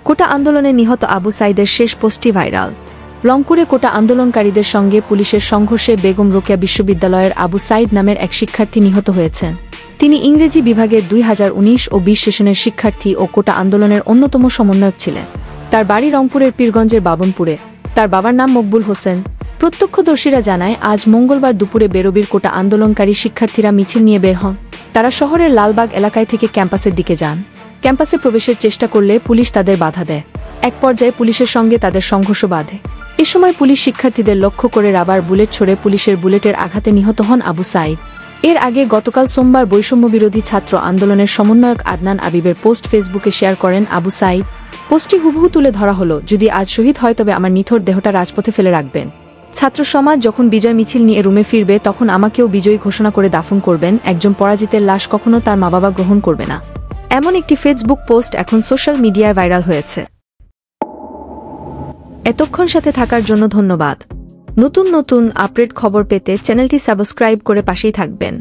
কোটা আন্দোলনে নিহত আবু সাইদের শেষ পোস্টটি ভাইরাল। রংপুরে কোটা আন্দোলনকারীদের সঙ্গে পুলিশের সংঘর্ষে বেগম রোকেয়া বিশ্ববিদ্যালয়ের আবু সাইদ নামের এক শিক্ষার্থী নিহত হয়েছেন। তিনি ইংরেজি বিভাগের 2019 ও 20 সেশনের শিক্ষার্থী ও কোটা আন্দোলনের অন্যতম সমন্বয়ক ছিলেন। তার বাড়ি রংপুরের পীরগঞ্জের বাবনপুরে। তার বাবার নাম মকবুল হোসেন। প্রত্যক্ষদর্শীরা জানায়, আজ মঙ্গলবার দুপুরে বেরোবির কোটা আন্দোলনকারী শিক্ষার্থীরা মিছিল নিয়ে বের হন। তারা শহরের লালবাগ এলাকায় থেকে ক্যাম্পাসের দিকে যান। ক্যাম্পাসে প্রবেশের চেষ্টা করলে পুলিশ তাদের বাধা দেয়। এক পর্যায়ে পুলিশের সঙ্গে তাদের সংঘর্ষ বাধে। এ সময় পুলিশ শিক্ষার্থীদের লক্ষ্য করে রাবার বুলেট ছোড়ে পুলিশের বুলেটের আঘাতে নিহত হন আবু সাইদ। এর আগে গতকাল সোমবার বৈষম্যবিরোধী ছাত্র আন্দোলনের সমন্বয়ক আদনান আবিবের পোস্ট ফেসবুকে শেয়ার করেন আবু সাইদ। পোস্টটি হুবহু তুলে ধরা হলো, যদি আজ শহীদ হয় তবে আমার নিথর দেহটা রাজপথে ফেলে রাখবেন। ছাত্র সমাজ যখন বিজয় মিছিল নিয়ে রুমে ফিরবে তখন আমাকেও বিজয়ী ঘোষণা করে দাফন করবেন। একজন পরাজিতের লাশ কখনো তার মা বাবা গ্রহণ করবে না। এমন একটি ফেসবুক পোস্ট এখন সোশ্যাল মিডিয়ায় ভাইরাল হয়েছে। এতক্ষণ সাথে থাকার জন্য ধন্যবাদ। নতুন নতুন আপডেট খবর পেতে চ্যানেলটি সাবস্ক্রাইব করে পাশেই থাকবেন।